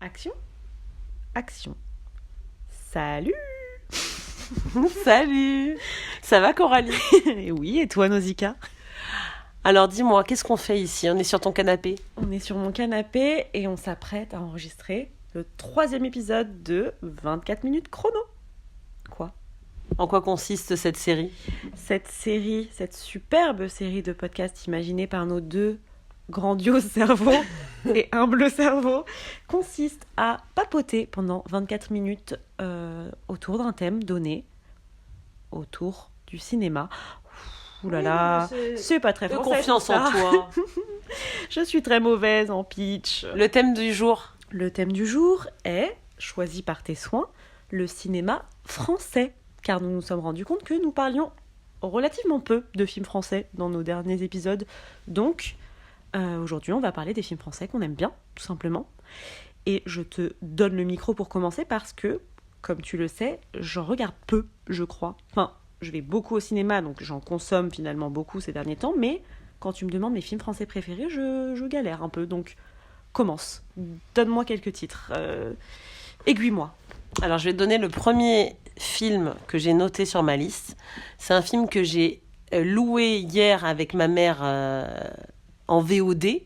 Action. Action. Salut. Salut. Ça va, Coralie? Oui, et toi, Nausicaa? Alors dis-moi, qu'est-ce qu'on fait ici? On est sur ton canapé? On est sur mon canapé et on s'apprête à enregistrer le 3e épisode de 24 minutes chrono. Quoi? En quoi consiste cette série? Cette superbe série de podcasts imaginés par nos deux grandioses cerveaux et humbles cerveaux, consiste à papoter pendant 24 minutes autour d'un thème donné, autour du cinéma. Ouh là là, c'est pas très français. Confiance en toi. Je suis très mauvaise en pitch. Le thème du jour? Le thème du jour est, choisi par tes soins, le cinéma français. Car nous nous sommes rendus compte que nous parlions relativement peu de films français dans nos derniers épisodes. Donc, aujourd'hui, on va parler des films français qu'on aime bien, tout simplement. Et je te donne le micro pour commencer parce que, comme tu le sais, j'en regarde peu, je crois. Enfin, je vais beaucoup au cinéma, donc j'en consomme finalement beaucoup ces derniers temps. Mais quand tu me demandes mes films français préférés, je galère un peu. Donc, commence. Donne-moi quelques titres. Aiguille-moi. Alors, je vais te donner le premier film que j'ai noté sur ma liste. C'est un film que j'ai loué hier avec ma mère en VOD. Ouais.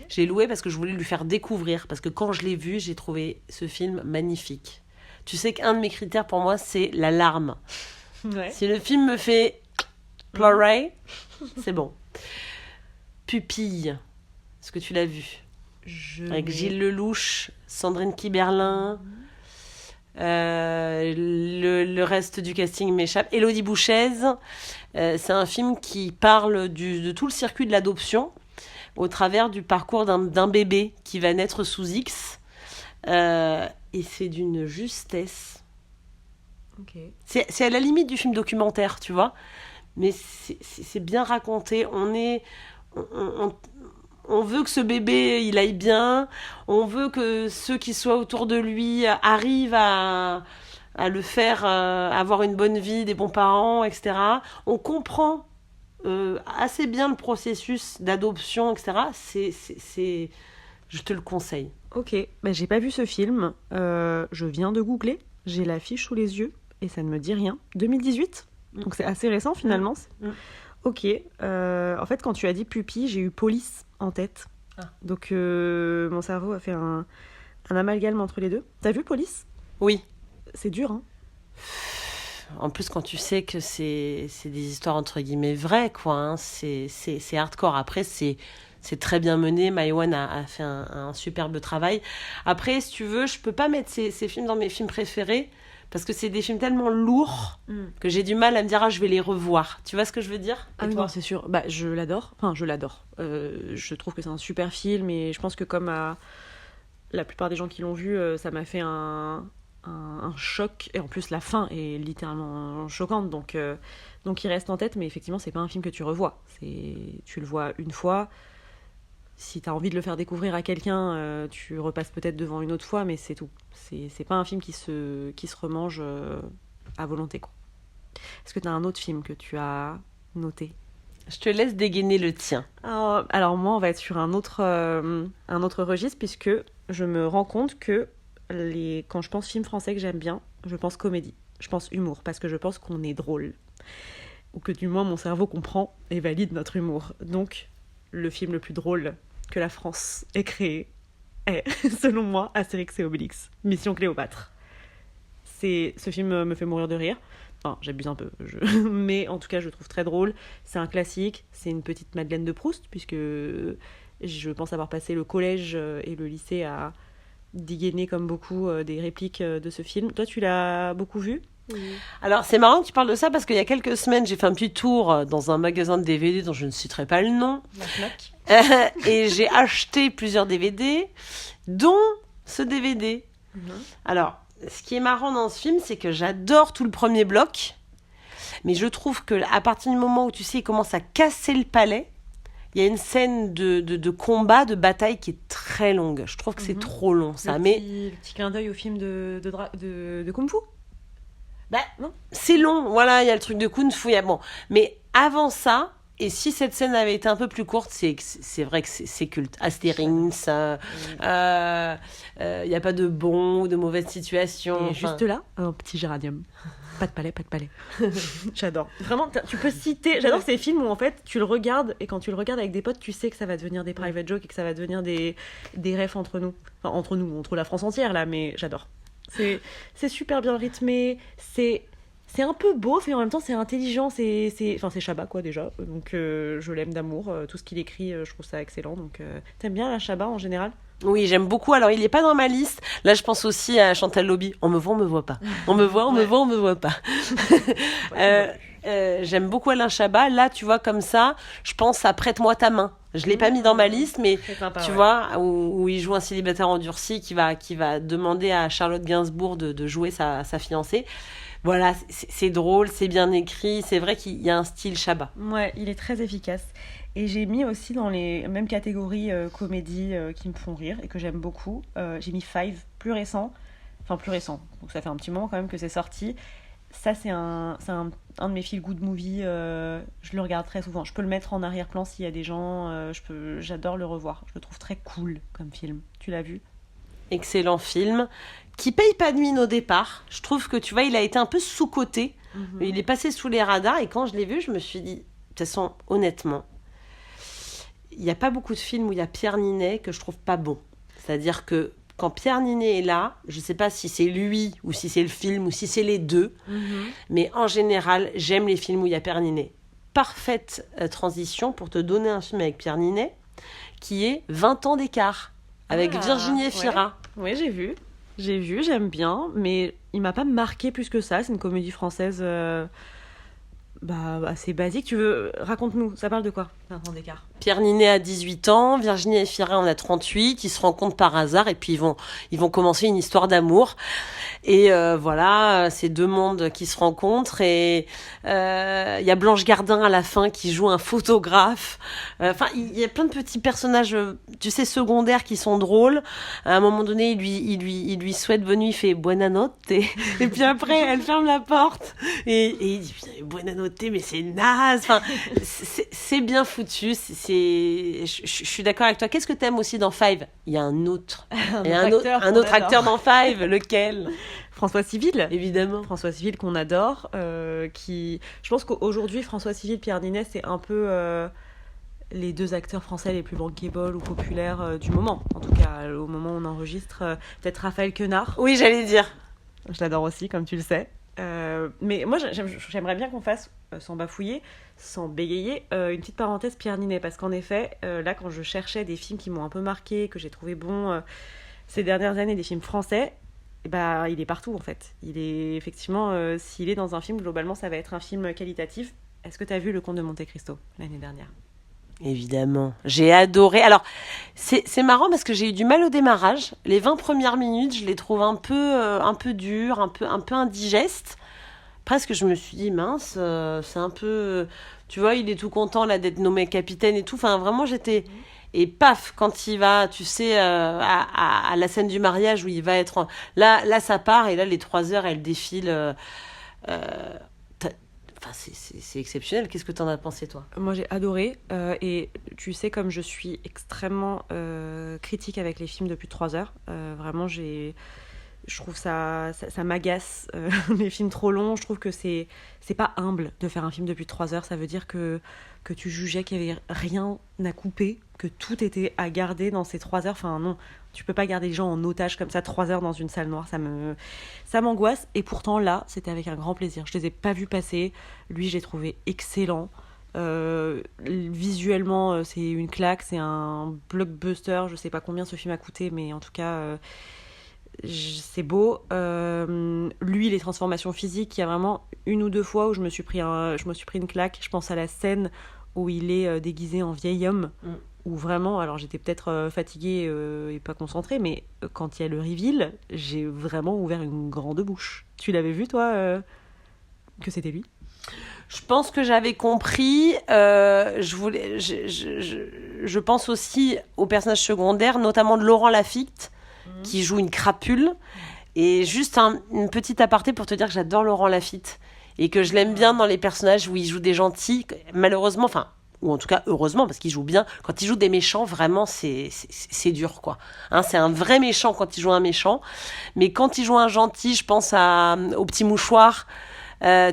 J'ai loué parce que je voulais lui faire découvrir. Parce que quand je l'ai vu, j'ai trouvé ce film magnifique. Tu sais qu'un de mes critères pour moi, c'est la larme. Ouais. Si le film me fait pleurer, c'est bon. Pupille. Est-ce que tu l'as vu? Avec Gilles Lelouch, Sandrine Kiberlin... le reste du casting m'échappe. Élodie Bouchez, c'est un film qui parle de tout le circuit de l'adoption au travers du parcours d'un bébé qui va naître sous X, et c'est d'une justesse. Okay. C'est à la limite du film documentaire, tu vois, mais c'est bien raconté. On veut que ce bébé, il aille bien. On veut que ceux qui soient autour de lui arrivent à le faire avoir une bonne vie, des bons parents, etc. On comprend assez bien le processus d'adoption, etc. Je te le conseille. Ok, j'ai pas vu ce film. Je viens de googler. J'ai l'affiche sous les yeux et ça ne me dit rien. 2018, donc c'est assez récent finalement. Ok, en fait quand tu as dit pupille, j'ai eu police en tête. Donc mon cerveau a fait un amalgame entre les deux. T'as vu Police? Oui. C'est dur, hein? En plus, quand tu sais que c'est des histoires entre guillemets vraies, quoi, hein, c'est hardcore. Après, c'est très bien mené. Maïwenn a fait un superbe travail. Après, si tu veux, je peux pas mettre ces films dans mes films préférés parce que c'est des films tellement lourds que j'ai du mal à me dire je vais les revoir. Tu vois ce que je veux dire? Ah oui, non, c'est sûr. Je l'adore. Enfin, je l'adore. Je trouve que c'est un super film et je pense que comme la plupart des gens qui l'ont vu, ça m'a fait un choc. Et en plus, la fin est littéralement choquante. Donc il reste en tête, mais effectivement, c'est pas un film que tu revois. Tu le vois une fois. Si t'as envie de le faire découvrir à quelqu'un, tu repasses peut-être devant une autre fois, mais c'est tout. C'est pas un film qui se remange à volonté, quoi. Est-ce que t'as un autre film que tu as noté? Je te laisse dégainer le tien. Alors moi, on va être sur un autre registre, puisque je me rends compte que quand je pense film français que j'aime bien, je pense comédie, je pense humour, parce que je pense qu'on est drôle. Ou que du moins mon cerveau comprend et valide notre humour. Donc, le film le plus drôle que la France ait créé est, selon moi, Astérix et Obélix, Mission Cléopâtre. Ce film me fait mourir de rire. Enfin, j'abuse un peu, mais en tout cas, je le trouve très drôle. C'est un classique, c'est une petite Madeleine de Proust, puisque je pense avoir passé le collège et le lycée à dégainer comme beaucoup des répliques de ce film. Toi, tu l'as beaucoup vu? Oui. Alors, c'est marrant que tu parles de ça parce qu'il y a quelques semaines, j'ai fait un petit tour dans un magasin de DVD dont je ne citerai pas le nom. Et j'ai acheté plusieurs DVD, dont ce DVD. Alors, ce qui est marrant dans ce film, c'est que j'adore tout le premier bloc, mais je trouve qu'à partir du moment où, tu sais, il commence à casser le palais, il y a une scène de combat, de bataille qui est très longue. Je trouve que c'est trop long, ça. Le petit clin d'œil au film de Kung Fu. Non, c'est long, voilà, il y a le truc de Kung Fu. Bon. Mais avant ça, Et si cette scène avait été un peu plus courte, c'est vrai que c'est culte. Astérix, il n'y a pas de bon ou de mauvaise situation. Et juste là, un petit géranium. Pas de palais. J'adore. Vraiment, tu peux citer... J'adore ces films où, en fait, tu le regardes, et quand tu le regardes avec des potes, tu sais que ça va devenir des private jokes et que ça va devenir des refs entre nous. Enfin, entre nous, entre la France entière, là, mais j'adore. C'est super bien rythmé, c'est un peu beauf et en même temps c'est intelligent, enfin c'est Chabat quoi déjà, donc je l'aime d'amour, tout ce qu'il écrit je trouve ça excellent, donc t'aimes bien la Chabat en général? Oui, j'aime beaucoup. Alors, il n'est pas dans ma liste. Là, je pense aussi à Chantal Lobby. On me voit pas. On me voit pas. J'aime beaucoup Alain Chabat. Là, tu vois, comme ça, je pense à Prête-moi ta main. Je l'ai pas mis dans ma liste, mais sympa, tu vois, où il joue un célibataire endurci qui va demander à Charlotte Gainsbourg de jouer sa fiancée. Voilà, c'est drôle, c'est bien écrit. C'est vrai qu'il y a un style Chabat. Ouais, il est très efficace. Et j'ai mis aussi dans les mêmes catégories comédies qui me font rire et que j'aime beaucoup. J'ai mis Five, plus récent. Donc ça fait un petit moment quand même que c'est sorti. Ça, c'est un de mes feel good movies. Je le regarde très souvent. Je peux le mettre en arrière-plan s'il y a des gens. J'adore le revoir. Je le trouve très cool comme film. Tu l'as vu? Excellent film. Qui paye pas de mine au départ. Je trouve que, tu vois, il a été un peu sous-coté. Mm-hmm. Il est passé sous les radars. Et quand je l'ai vu, je me suis dit, de toute façon, honnêtement, il n'y a pas beaucoup de films où il y a Pierre Ninet que je trouve pas bon. C'est-à-dire que quand Pierre Ninet est là, je ne sais pas si c'est lui ou si c'est le film ou si c'est les deux, mais en général, j'aime les films où il y a Pierre Ninet. Parfaite transition pour te donner un film avec Pierre Ninet qui est 20 ans d'écart avec Virginie Efira. Ouais, j'ai vu, j'aime bien, mais il m'a pas marqué plus que ça. C'est une comédie française assez basique. Raconte-nous, ça parle de quoi, 20 ans d'écart? Pierre Ninet a 18 ans, Virginie Efira en a 38, ils se rencontrent par hasard et puis ils vont commencer une histoire d'amour. Et voilà, c'est deux mondes qui se rencontrent et il y a Blanche Gardin à la fin qui joue un photographe. Enfin, il y a plein de petits personnages, tu sais, secondaires qui sont drôles. À un moment donné, il lui souhaite bonne nuit, il fait buona notte et puis après, elle ferme la porte et il dit buona notte, mais c'est naze. Enfin, c'est bien foutu. Je suis d'accord avec toi. Qu'est-ce que t'aimes aussi dans Five? Il y a un autre acteur dans Five. Lequel? François Civil, évidemment. François Civil qu'on adore. Je pense qu'aujourd'hui, François Civil, Pierre Ninet, c'est un peu les deux acteurs français les plus bankable ou populaires du moment. En tout cas, au moment où on enregistre, peut-être Raphaël Quenard. Oui, j'allais dire. Je l'adore aussi, comme tu le sais. Mais moi, j'aimerais bien qu'on fasse, sans bafouiller, sans bégayer, une petite parenthèse Pierre Ninet, parce qu'en effet, là, quand je cherchais des films qui m'ont un peu marqué, que j'ai trouvé bons ces dernières années, des films français, il est partout en fait. Il est effectivement, s'il est dans un film, globalement, ça va être un film qualitatif. Est-ce que tu as vu Le Comte de Monte-Cristo l'année dernière? Évidemment, j'ai adoré. Alors, c'est marrant parce que j'ai eu du mal au démarrage. Les 20 premières minutes, je les trouve un peu dures, un peu indigestes. Presque, je me suis dit, mince, c'est un peu... Tu vois, il est tout content là d'être nommé capitaine et tout. Enfin, vraiment, j'étais... Et paf, quand il va, tu sais, à la scène du mariage où il va être... Là, ça part et là, les 3 heures, elles défilent... c'est exceptionnel. Qu'est-ce que t'en as pensé, toi? Moi, j'ai adoré. Et tu sais, comme je suis extrêmement critique avec les films depuis 3 heures, vraiment, je trouve ça m'agace, les films trop longs. Je trouve que c'est pas humble de faire un film depuis 3 heures. Ça veut dire que tu jugeais qu'il y avait rien à couper, que tout était à garder dans ces 3 heures. Enfin, non, tu peux pas garder les gens en otage comme ça 3 heures dans une salle noire. Ça m'angoisse. Et pourtant, là, c'était avec un grand plaisir. Je les ai pas vus passer. Lui, je l'ai trouvé excellent. Visuellement, c'est une claque. C'est un blockbuster. Je sais pas combien ce film a coûté, mais en tout cas... c'est beau. Lui, les transformations physiques, il y a vraiment une ou deux fois où je me suis pris une claque. Je pense à la scène où il est déguisé en vieil homme, où vraiment, alors j'étais peut-être fatiguée et pas concentrée, mais quand il y a le reveal, j'ai vraiment ouvert une grande bouche. Tu l'avais vu, toi, que c'était lui? Je pense que j'avais compris. Je pense aussi aux personnages secondaires, notamment de Laurent Lafitte, qui joue une crapule. Et juste une petite aparté pour te dire que j'adore Laurent Lafitte et que je l'aime bien dans les personnages où il joue des gentils. Malheureusement, enfin, ou en tout cas heureusement parce qu'il joue bien. Quand il joue des méchants, vraiment c'est dur quoi. Hein, c'est un vrai méchant quand il joue un méchant, mais quand il joue un gentil, je pense au Petit Mouchoir.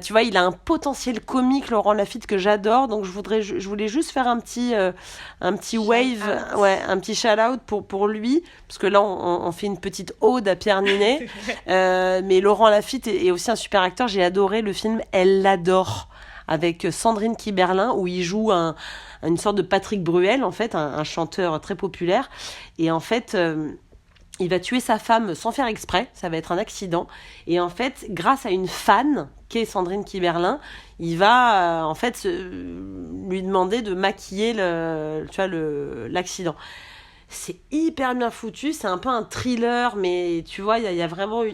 Tu vois, il a un potentiel comique, Laurent Lafitte, que j'adore. Donc je voulais juste faire un petit wave, ouais, un petit shout-out pour lui, parce que là on fait une petite ode à Pierre Ninet. Mais Laurent Lafitte est aussi un super acteur. J'ai adoré le film Elle l'adore avec Sandrine Kiberlin, où il joue une sorte de Patrick Bruel, en fait, un chanteur très populaire. Et en fait, il va tuer sa femme sans faire exprès, ça va être un accident. Et en fait, grâce à une fan, qu'est Sandrine Kiberlin, il va en fait lui demander de maquiller l'accident. C'est hyper bien foutu, c'est un peu un thriller, mais tu vois, il y a vraiment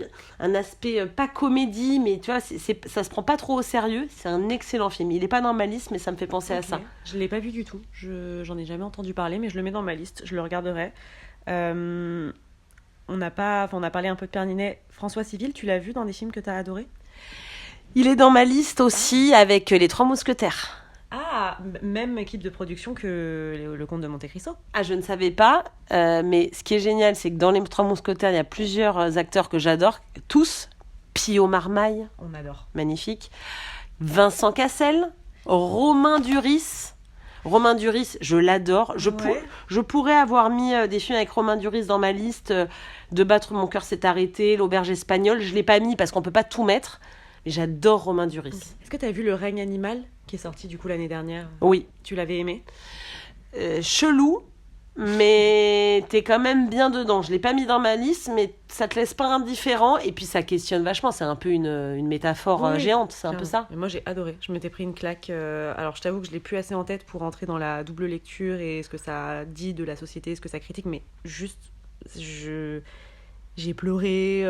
un aspect, pas comédie, mais tu vois, ça se prend pas trop au sérieux. C'est un excellent film. Il est pas dans ma liste, mais ça me fait penser à ça. Je l'ai pas vu du tout. J'en ai jamais entendu parler, mais je le mets dans ma liste. Je le regarderai. On a parlé un peu de Pierre Ninet. François Civil, tu l'as vu dans des films que tu as adorés ? Il est dans ma liste aussi avec Les Trois Mousquetaires. Ah, même équipe de production que le Comte de Monte Cristo. Ah, je ne savais pas, mais ce qui est génial, c'est que dans Les Trois Mousquetaires, il y a plusieurs acteurs que j'adore, tous. Pio Marmaille, on adore. Magnifique. Vincent Cassel, Romain Duris. Romain Duris, je l'adore. Je pourrais avoir mis des films avec Romain Duris dans ma liste. De battre mon cœur s'est arrêté, L'auberge espagnole. Je ne l'ai pas mis parce qu'on ne peut pas tout mettre. Mais j'adore Romain Duris. Okay. Est-ce que tu as vu Le règne animal qui est sorti du coup l'année dernière ? Oui. Tu l'avais aimé ? Chelou, mais t'es quand même bien dedans. Je ne l'ai pas mis dans ma liste, mais ça te laisse pas indifférent. Et puis ça questionne vachement. C'est un peu une métaphore géante. C'est un peu ça. Mais moi j'ai adoré. Je m'étais pris une claque. Alors je t'avoue que je l'ai plus assez en tête pour entrer dans la double lecture et ce que ça dit de la société, ce que ça critique. Mais juste, j'ai pleuré,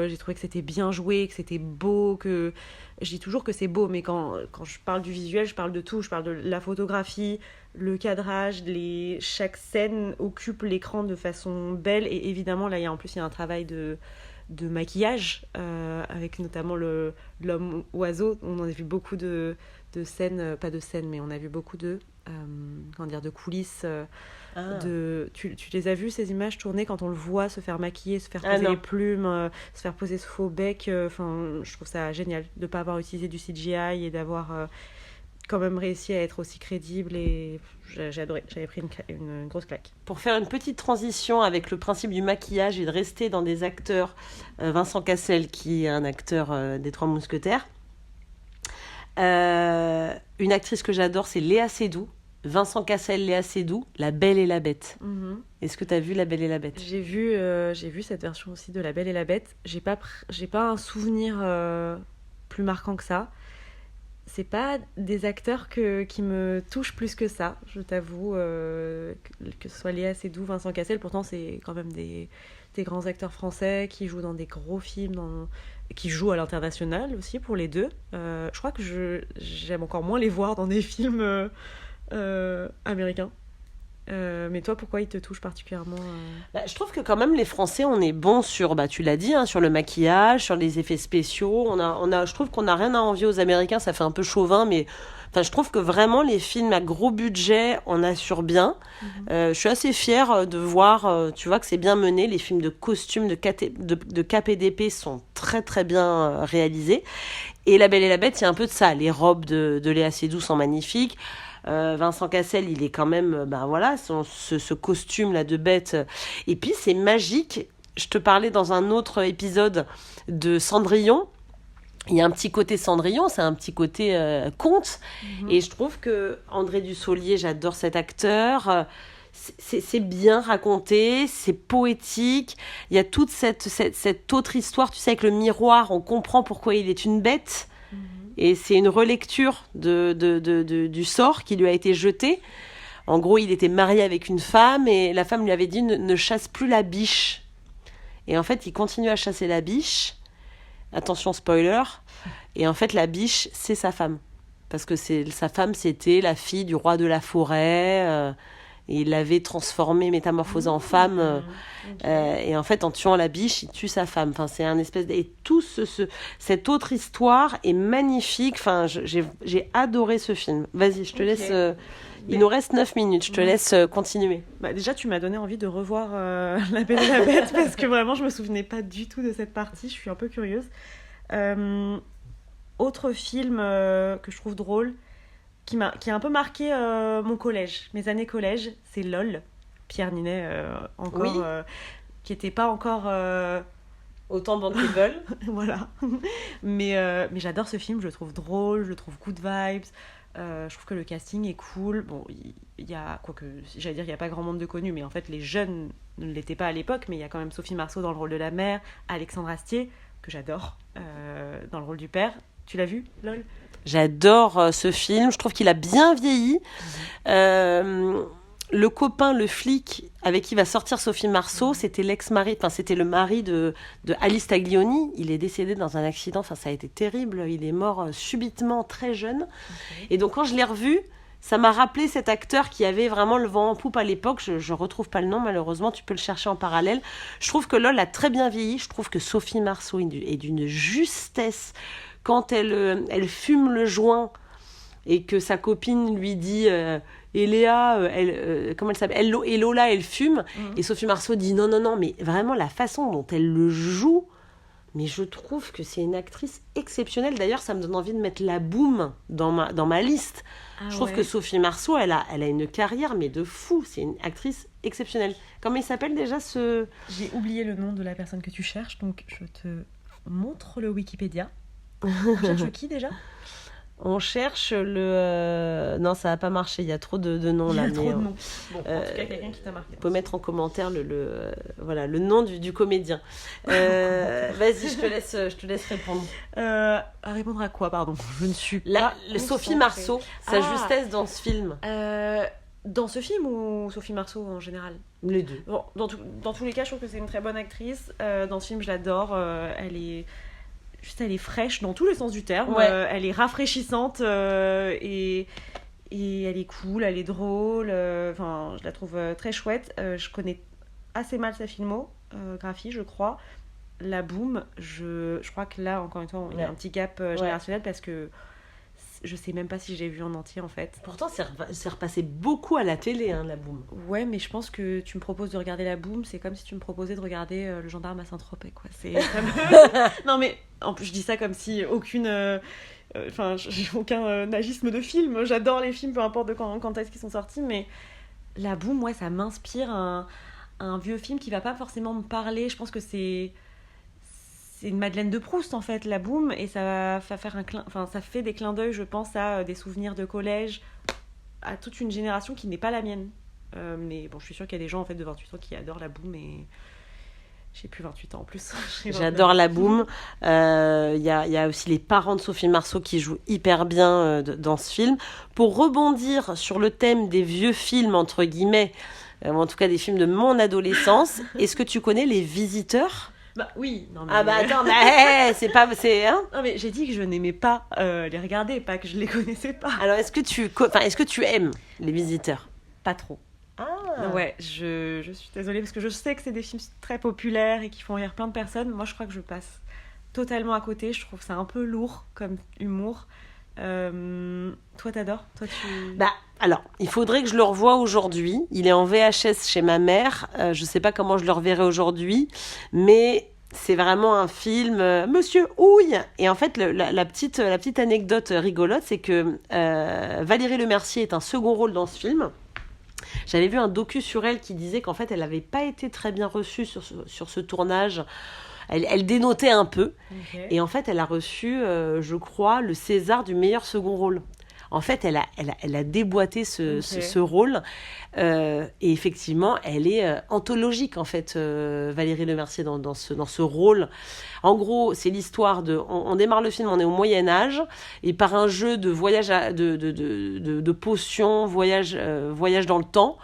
j'ai trouvé que c'était bien joué, que c'était beau, que... Je dis toujours que c'est beau, mais quand je parle du visuel, je parle de tout. Je parle de la photographie, le cadrage, chaque scène occupe l'écran de façon belle. Et évidemment, là, il y a un travail de maquillage, avec notamment l'homme oiseau. On en a vu beaucoup de scènes, pas de scènes, mais on a vu beaucoup de coulisses. Tu les as vues, ces images tournées, quand on le voit se faire maquiller, se faire poser les plumes, se faire poser ce faux bec. Je trouve ça génial de ne pas avoir utilisé du CGI et d'avoir quand même réussi à être aussi crédible. Et j'ai adoré, j'avais pris une grosse claque. Pour faire une petite transition avec le principe du maquillage et de rester dans des acteurs, Vincent Cassel, qui est un acteur des Trois Mousquetaires. Une actrice que j'adore, c'est Léa Seydoux. Vincent Cassel, Léa Seydoux, La Belle et la Bête. Mm-hmm. Est-ce que tu as vu La Belle et la Bête ? J'ai vu cette version aussi de La Belle et la Bête. J'ai pas un souvenir plus marquant que ça. C'est pas des acteurs qui me touchent plus que ça, je t'avoue. Que ce soit Léa Seydoux, Vincent Cassel, pourtant c'est quand même des grands acteurs français qui jouent dans des gros films, qui jouent à l'international aussi pour les deux. Je crois que j'aime encore moins les voir dans des films américain. Mais toi, pourquoi il te touche particulièrement Je trouve que quand même les Français, on est bons sur, tu l'as dit, sur le maquillage, sur les effets spéciaux. Je trouve qu'on n'a rien à envier aux Américains, ça fait un peu chauvin, mais je trouve que vraiment les films à gros budget en assurent bien. Je suis assez fière de voir, tu vois, que c'est bien mené. Les films de costumes, de KPDP sont très très bien réalisés. Et La Belle et la Bête, il y a un peu de ça. Les robes de Léa Seydoux sont magnifiques. Vincent Cassel, il est quand même, ce costume-là de bête. Et puis, c'est magique. Je te parlais dans un autre épisode de Cendrillon. Il y a un petit côté Cendrillon, c'est un petit côté conte. Mm-hmm. Et je trouve que André Dussolier, j'adore cet acteur. C'est bien raconté, c'est poétique. Il y a toute cette autre histoire, tu sais, avec le miroir, on comprend pourquoi il est une bête. Et c'est une relecture du sort qui lui a été jeté. En gros, il était marié avec une femme et la femme lui avait dit ne chasse plus la biche. Et en fait, il continue à chasser la biche. Attention, spoiler. Et en fait, la biche, c'est sa femme. Parce que sa femme, c'était la fille du roi de la forêt. Et il l'avait transformée, métamorphosée en femme. Et en fait, en tuant la biche, il tue sa femme. Enfin, c'est un espèce de... Et tout cette autre histoire est magnifique. Enfin, j'ai adoré ce film. Vas-y, je te laisse Il nous reste 9 minutes, je te laisse continuer. Bah, déjà, tu m'as donné envie de revoir La Belle et la Bête parce que vraiment, je me souvenais pas du tout de cette partie. Je suis un peu curieuse. Autre film que je trouve drôle, qui a un peu marqué mon collège, mes années collège, c'est LOL. Pierre Ninet, encore, qui n'était pas encore... Autant bankable. Voilà. Mais j'adore ce film, je le trouve drôle, je le trouve good vibes. Je trouve que le casting est cool. Bon, il y a, quoique, j'allais dire, il n'y a pas grand monde de connus, mais en fait, les jeunes ne l'étaient pas à l'époque, mais il y a quand même Sophie Marceau dans le rôle de la mère, Alexandre Astier, que j'adore, dans le rôle du père. Tu l'as vu, LOL ? J'adore ce film, je trouve qu'il a bien vieilli. Le copain, le flic avec qui va sortir Sophie Marceau, c'était l'ex-mari, enfin c'était le mari de Alice Taglioni. Il est décédé dans un accident, enfin ça a été terrible. Il est mort subitement, très jeune. Et donc quand je l'ai revu, ça m'a rappelé cet acteur qui avait vraiment le vent en poupe à l'époque. Je retrouve pas le nom malheureusement, tu peux le chercher en parallèle. Je trouve que LOL a très bien vieilli. Je trouve que Sophie Marceau est d'une justesse quand elle fume le joint et que sa copine lui dit et Léa, comment elle s'appelle, et Lola, elle fume, et Sophie Marceau dit non, mais vraiment la façon dont elle le joue, mais je trouve que c'est une actrice exceptionnelle. D'ailleurs, ça me donne envie de mettre La Boum dans ma liste. Je trouve que Sophie Marceau, elle a une carrière, mais de fou. C'est une actrice exceptionnelle. Comment il s'appelle déjà ce... J'ai oublié le nom de la personne que tu cherches, donc je te montre le Wikipédia. Tu cherches qui déjà ? On cherche le... Non, ça va pas marcher, il y a trop de noms là. Il y a trop de noms. Bon, en tout cas, quelqu'un qui t'a marqué. Tu peux mettre en commentaire le nom du comédien. Vas-y, je te laisse répondre. À répondre à quoi, pardon ? Je ne suis pas... Sophie Marceau, sa justesse dans ce film. Dans ce film ou Sophie Marceau en général ? Les deux. Bon, dans tous les cas, je trouve que c'est une très bonne actrice. Dans ce film, je l'adore. Elle est fraîche dans tous les sens du terme. Elle est rafraîchissante et elle est cool, elle est drôle. Je la trouve très chouette. Je connais assez mal sa filmographie, je crois. La Boum, je crois que là, encore une fois, il y a un petit gap générationnel parce que je sais même pas si j'ai vu en entier en fait. Pourtant, c'est repassé beaucoup à la télé, La Boum. Ouais, mais je pense que tu me proposes de regarder La Boum, c'est comme si tu me proposais de regarder Le Gendarme à Saint-Tropez, quoi. C'est non, mais en plus, je dis ça comme si j'ai aucun agisme de film. J'adore les films, peu importe de quand est-ce qu'ils sont sortis, mais La Boum, ça m'inspire un vieux film qui va pas forcément me parler. Je pense que c'est une Madeleine de Proust en fait, La Boum, et ça va faire ça fait des clins d'œil, je pense, à des souvenirs de collège, à toute une génération qui n'est pas la mienne. Mais bon, je suis sûre qu'il y a des gens en fait de 28 ans qui adorent La Boum, et j'ai plus 28 ans en plus. J'adore La Boum. Y a aussi les parents de Sophie Marceau qui jouent hyper bien dans ce film. Pour rebondir sur le thème des vieux films entre guillemets, en tout cas des films de mon adolescence, est-ce que tu connais Les Visiteurs ? Bah oui. Non, mais... Ah bah attends, mais c'est pas... Non mais j'ai dit que je n'aimais pas les regarder, pas que je les connaissais pas. Alors est-ce que tu aimes Les Visiteurs ? Pas trop. Ah. Ouais, je suis désolée parce que je sais que c'est des films très populaires et qui font rire plein de personnes. Moi je crois que je passe totalement à côté, je trouve ça un peu lourd comme humour. Toi t'adores ? Bah alors, il faudrait que je le revoie aujourd'hui. Il est en VHS chez ma mère. Je sais pas comment je le reverrai aujourd'hui, mais c'est vraiment un film Monsieur Houille. Et en fait, la petite anecdote rigolote, c'est que Valérie Lemercier est un second rôle dans ce film. J'avais vu un docu sur elle qui disait qu'en fait, elle n'avait pas été très bien reçue sur ce tournage. Elle dénotait un peu. Okay. Et en fait, elle a reçu, je crois, le César du meilleur second rôle. En fait, elle a déboîté ce rôle. Et effectivement, elle est anthologique, en fait, Valérie Lemercier, dans ce rôle. En gros, c'est l'histoire de... On démarre le film, on est au Moyen-Âge, et par un jeu de voyage, de potions, voyage dans le temps,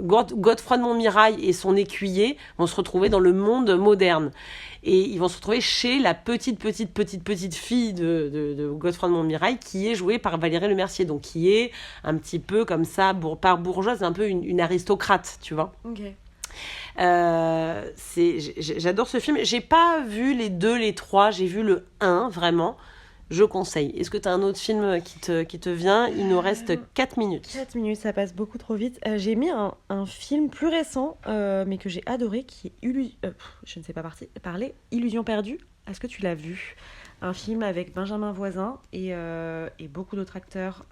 Godefroy de Montmirail et son écuyer vont se retrouver dans le monde moderne. Et ils vont se retrouver chez la petite fille de Godefroy de Montmirail, qui est jouée par Valérie Lemercier, donc qui est un petit peu comme ça, par bourgeoise, un peu une aristocrate, tu vois. Ok. J'adore ce film. J'ai pas vu les 2, les 3, j'ai vu le 1, vraiment. je conseille. Est-ce que tu as un autre film qui te vient? Il nous reste 4 minutes. 4 minutes, ça passe beaucoup trop vite. J'ai mis un film plus récent, mais que j'ai adoré, qui est je ne sais pas parler, Illusion perdue. Est-ce que tu l'as vu? Un film avec Benjamin Voisin et beaucoup d'autres acteurs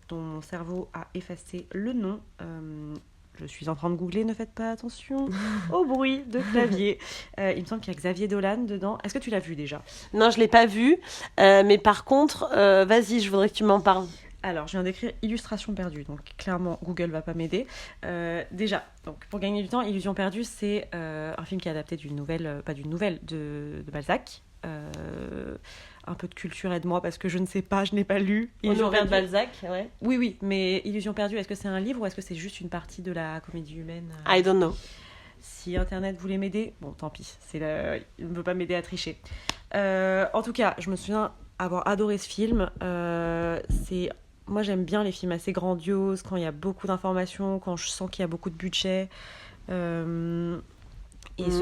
dont mon cerveau a effacé le nom. Je suis en train de googler, ne faites pas attention au bruit de clavier. Il me semble qu'il y a Xavier Dolan dedans. Est-ce que tu l'as vu déjà? Non, je ne l'ai pas vu. Mais par contre, vas-y, je voudrais que tu m'en parles. Alors, je viens d'écrire Illustration perdue, donc clairement, Google va pas m'aider. Déjà, donc, pour gagner du temps, Illusion perdue, c'est un film qui est adapté d'une nouvelle, pas d'une nouvelle, de Balzac. Un peu de culture, aide-moi, parce que je ne sais pas, je n'ai pas lu. Honoré de Balzac, ouais. Oui, mais Illusion perdue, est-ce que c'est un livre ou est-ce que c'est juste une partie de la comédie humaine? I don't know. Si Internet voulait m'aider, bon, tant pis, il ne veut pas m'aider à tricher. En tout cas, je me souviens avoir adoré ce film. Moi, j'aime bien les films assez grandioses, quand il y a beaucoup d'informations, quand je sens qu'il y a beaucoup de budget. Ce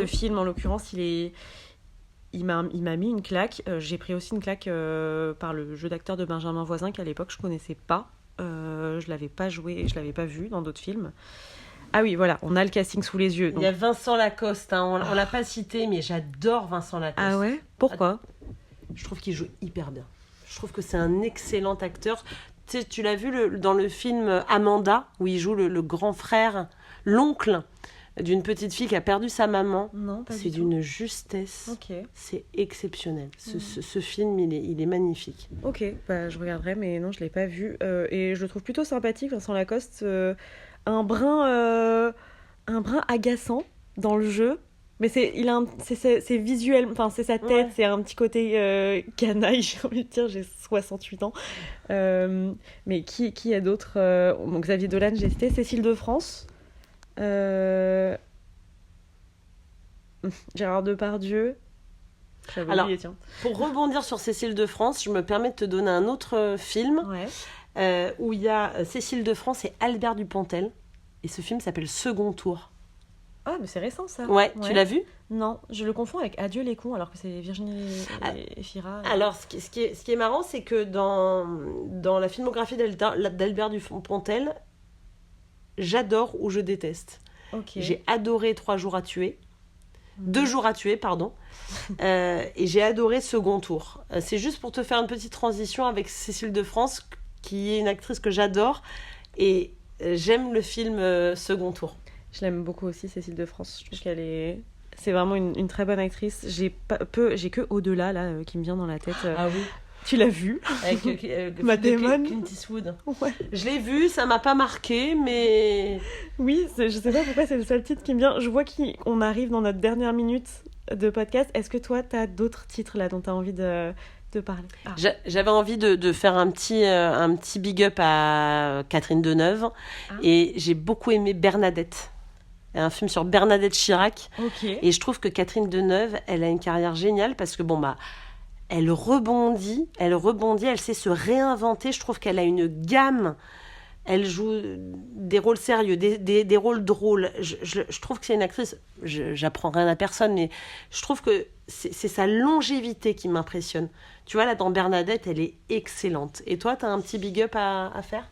film, en l'occurrence, il m'a mis une claque. J'ai pris aussi une claque par le jeu d'acteur de Benjamin Voisin, qu'à l'époque, je ne connaissais pas. Je ne l'avais pas joué, je ne l'avais pas vu dans d'autres films. Ah oui, voilà, on a le casting sous les yeux. Donc... Il y a Vincent Lacoste, hein, on l'a pas cité, mais j'adore Vincent Lacoste. Ah ouais? Pourquoi? Je trouve qu'il joue hyper bien. Je trouve que c'est un excellent acteur. Tu l'as vu dans le film Amanda, où il joue le grand frère, l'oncle d'une petite fille qui a perdu sa maman. Non, pas c'est du tout. d'une justesse. Okay. C'est exceptionnel. Ce film, il est magnifique. Ok, je regarderai, mais non, je ne l'ai pas vu. Et je le trouve plutôt sympathique, Vincent Lacoste. Un brin agaçant dans le jeu. Mais c'est visuel, enfin c'est sa tête, ouais. C'est un petit côté canaille, j'ai envie de dire, j'ai 68 ans. Mais qui a d'autres bon, Xavier Dolan, j'ai cité, Cécile de France, Gérard Depardieu. Alors, oublié, tiens. Pour rebondir sur Cécile de France, je me permets de te donner un autre film où il y a Cécile de France et Albert Dupontel. Et ce film s'appelle Second Tour. Ah, mais c'est récent ça. Ouais, tu l'as vu? Non, je le confonds avec Adieu les cons, alors que c'est Virginie Efira. Alors, ce qui est marrant, c'est que dans la filmographie d'Albert Dupontel, j'adore ou je déteste. Okay. J'ai adoré 3 jours à tuer. 2 jours à tuer, pardon. Et j'ai adoré Second Tour. C'est juste pour te faire une petite transition avec Cécile de France, qui est une actrice que j'adore. Et j'aime le film Second Tour. Je l'aime beaucoup aussi, Cécile de France. Je trouve qu'elle est... C'est vraiment une très bonne actrice. J'ai que Au-delà, là, qui me vient dans la tête. Ah oui. Tu l'as vu? Avec Matt Damon. Clint Eastwood. Ouais. Je l'ai vu, ça m'a pas marqué, mais... Oui, je sais pas pourquoi c'est le seul titre qui me vient. Je vois qu'on arrive dans notre dernière minute de podcast. Est-ce que toi, t'as d'autres titres là dont t'as envie de parler? J'avais envie de faire un petit big up à Catherine Deneuve. Et j'ai beaucoup aimé Bernadette. Un film sur Bernadette Chirac. Okay. Et je trouve que Catherine Deneuve, elle a une carrière géniale parce que elle rebondit, elle sait se réinventer. Je trouve qu'elle a une gamme. Elle joue des rôles sérieux, des rôles drôles. Je trouve que c'est une actrice, j'apprends rien à personne, mais je trouve que c'est sa longévité qui m'impressionne. Tu vois, là, dans Bernadette, elle est excellente. Et toi, tu as un petit big up à faire?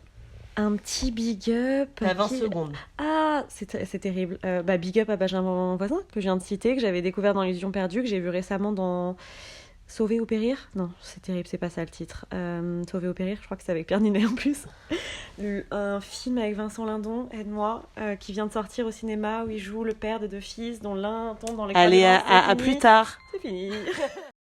Un petit big up. T'as 20 secondes. Ah, c'est terrible. Big up à Benjamin Voisin, que je viens de citer, que j'avais découvert dans Illusion perdue, que j'ai vu récemment dans Sauver ou périr? Non, c'est terrible, c'est pas ça le titre. Sauver ou périr, je crois que c'est avec Pierre Ninet en plus. Un film avec Vincent Lindon, aide-moi, qui vient de sortir au cinéma, où il joue le père de 2 fils, dont l'un tombe dans les... Allez, à plus tard. C'est fini.